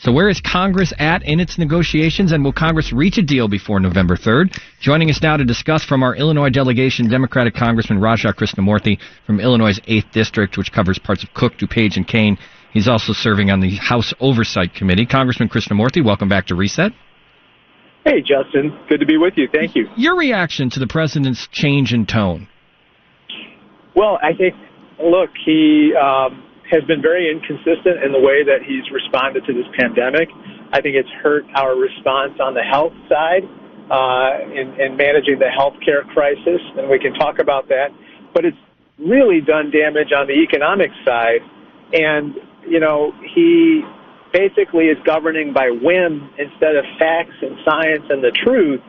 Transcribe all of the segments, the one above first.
So where is Congress at in its negotiations, and will Congress reach a deal before November 3rd? Joining us now to discuss from our Illinois delegation, Democratic Congressman Raja Krishnamoorthi from Illinois' 8th District, which covers parts of Cook, DuPage, and Kane. He's also serving on the House Oversight Committee. Congressman Krishnamoorthi, welcome back to Reset. Hey, Justin. Good to be with you. Thank you. Your reaction to the president's change in tone? Well, I think, look, he has been very inconsistent in the way that he's responded to this pandemic. I think it's hurt our response on the health side in managing the healthcare crisis, and we can talk about that. But it's really done damage on the economic side. And, you know, he basically is governing by whim instead of facts and science and the truth,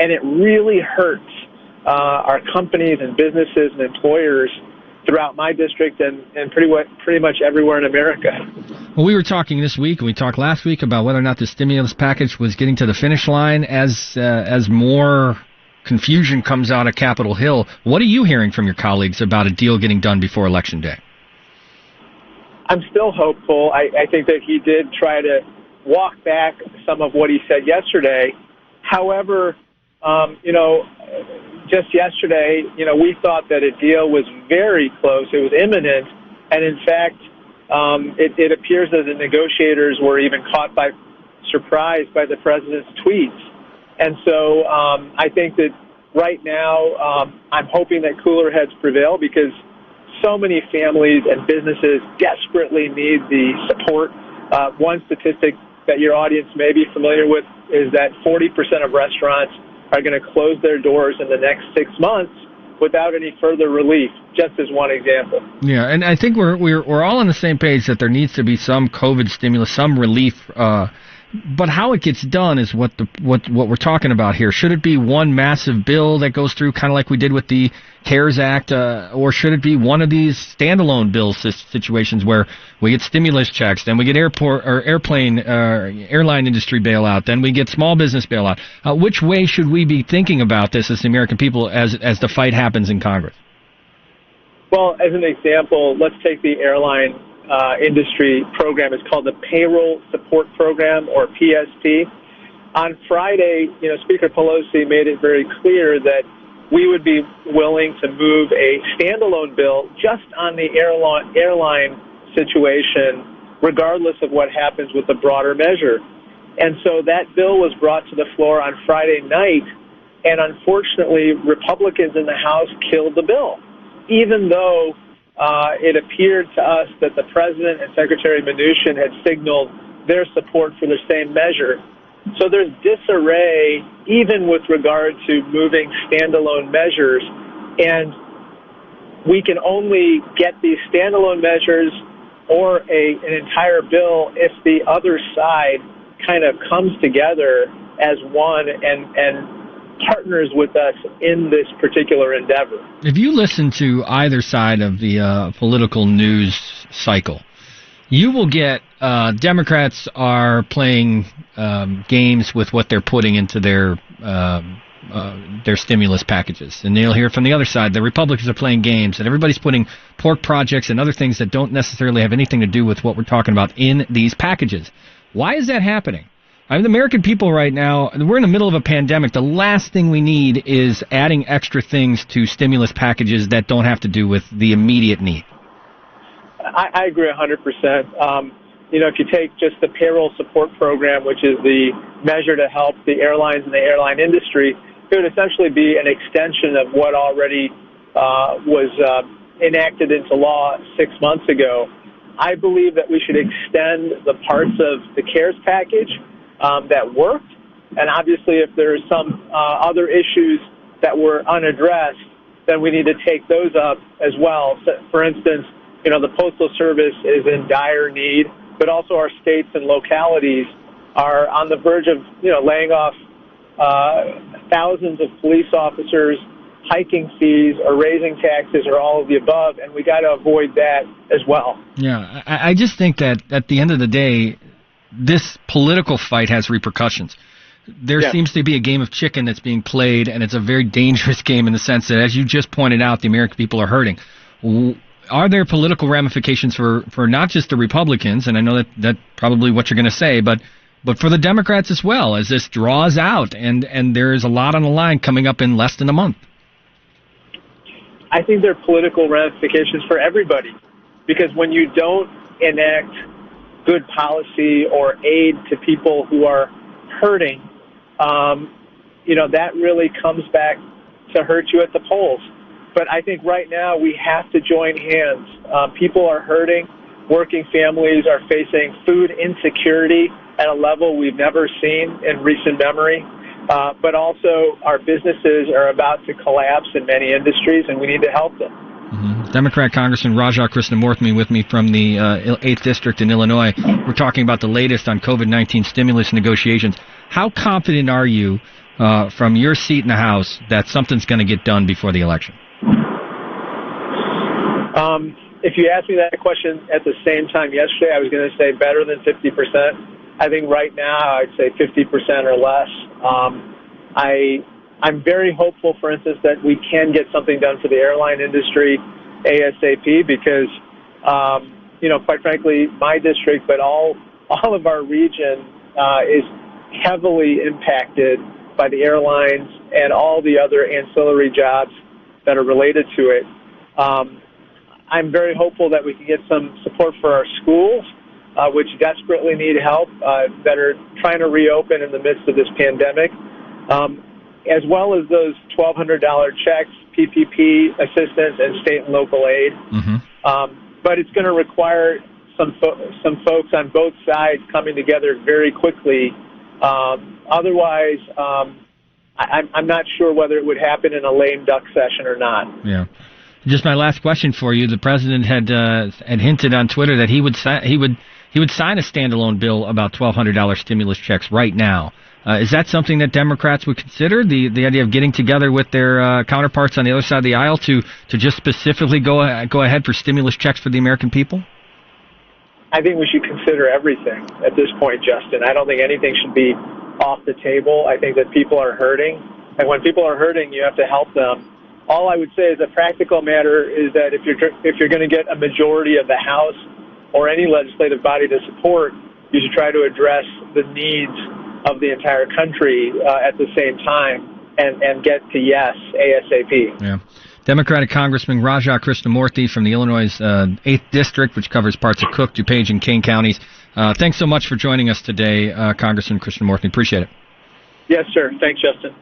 and it really hurts our companies and businesses and employers throughout my district and pretty much everywhere in America. Well, we were talking this week, and we talked last week about whether or not the stimulus package was getting to the finish line as more confusion comes out of Capitol Hill. What are you hearing from your colleagues about a deal getting done before Election Day? I'm still hopeful. I think that he did try to walk back some of what he said yesterday. However, just yesterday, we thought that a deal was very close. It was imminent. And in fact, it appears that the negotiators were even caught by surprise by the president's tweets. And so I think that right now I'm hoping that cooler heads prevail because so many families and businesses desperately need the support. One statistic that your audience may be familiar with is that 40% of restaurants are going to close their doors in the next 6 months without any further relief, just as one example. Yeah, and I think we're all on the same page that there needs to be some COVID stimulus, some relief. But how it gets done is what we're talking about here. Should it be one massive bill that goes through, kind of like we did with the CARES Act, or should it be one of these standalone bill situations where we get stimulus checks, then we get airline industry bailout, then we get small business bailout? Which way should we be thinking about this as the American people as the fight happens in Congress? Well, as an example, let's take the airline industry program. Is called the Payroll Support Program, or PSP. On Friday, Speaker Pelosi made it very clear that we would be willing to move a standalone bill just on the airline situation, regardless of what happens with the broader measure. And so that bill was brought to the floor on Friday night, and unfortunately, Republicans in the House killed the bill, even though it appeared to us that the President and Secretary Mnuchin had signaled their support for the same measure. So there's disarray even with regard to moving standalone measures, and we can only get these standalone measures or an entire bill if the other side kind of comes together as one and partners with us in this particular endeavor. If you listen to either side of the political news cycle, you will get Democrats are playing games with what they're putting into their stimulus packages. And you'll hear from the other side, the Republicans are playing games, and everybody's putting pork projects and other things that don't necessarily have anything to do with what we're talking about in these packages. Why is that happening? The American people right now, we're in the middle of a pandemic. The last thing we need is adding extra things to stimulus packages that don't have to do with the immediate need. I agree 100%. If you take just the payroll support program, which is the measure to help the airlines and the airline industry, it would essentially be an extension of what already was enacted into law 6 months ago. I believe that we should extend the parts of the CARES package that worked, and obviously if there are some other issues that were unaddressed, then we need to take those up as well. So, for instance, the Postal Service is in dire need, but also our states and localities are on the verge of, laying off thousands of police officers, hiking fees, or raising taxes, or all of the above, and we got to avoid that as well. Yeah, I just think that at the end of the day, this political fight has repercussions. There seems to be a game of chicken that's being played, and it's a very dangerous game in the sense that, as you just pointed out, the American people are hurting. are there political ramifications for not just the Republicans, and I know that probably what you're going to say, but for the Democrats as well, as this draws out and there's a lot on the line coming up in less than a month? I think there are political ramifications for everybody, because when you don't enact good policy or aid to people who are hurting, that really comes back to hurt you at the polls. But I think right now we have to join hands. People are hurting. Working families are facing food insecurity at a level we've never seen in recent memory. But also our businesses are about to collapse in many industries, and we need to help them. Mm-hmm. Democrat Congressman Raja Krishnamoorthi with me from the 8th District in Illinois. We're talking about the latest on COVID-19 stimulus negotiations. How confident are you from your seat in the House that something's going to get done before the election? If you asked me that question at the same time yesterday, I was going to say better than 50%. I think right now I'd say 50% or less. I'm very hopeful, for instance, that we can get something done for the airline industry ASAP because, quite frankly, my district, but all of our region is heavily impacted by the airlines and all the other ancillary jobs that are related to it. I'm very hopeful that we can get some support for our schools, which desperately need help, that are trying to reopen in the midst of this pandemic, as well as those $1,200 checks, PPP assistance, and state and local aid. Mm-hmm. But it's going to require some folks on both sides coming together very quickly. Otherwise, I'm not sure whether it would happen in a lame duck session or not. Yeah. Just my last question for you. The president had hinted on Twitter that he would sign a standalone bill about $1,200 stimulus checks right now. Is that something that Democrats would consider? The idea of getting together with their counterparts on the other side of the aisle to just specifically go ahead for stimulus checks for the American people? I think we should consider everything at this point, Justin. I don't think anything should be off the table. I think that people are hurting, and when people are hurting, you have to help them. All I would say as a practical matter is that if you're going to get a majority of the House or any legislative body to support, you should try to address the needs of the entire country at the same time and get to yes ASAP. Yeah. Democratic Congressman Raja Krishnamoorthi from the Illinois 8th District, which covers parts of Cook, DuPage, and Kane counties. Thanks so much for joining us today, Congressman Krishnamoorthi. Appreciate it. Yes, sir. Thanks, Justin.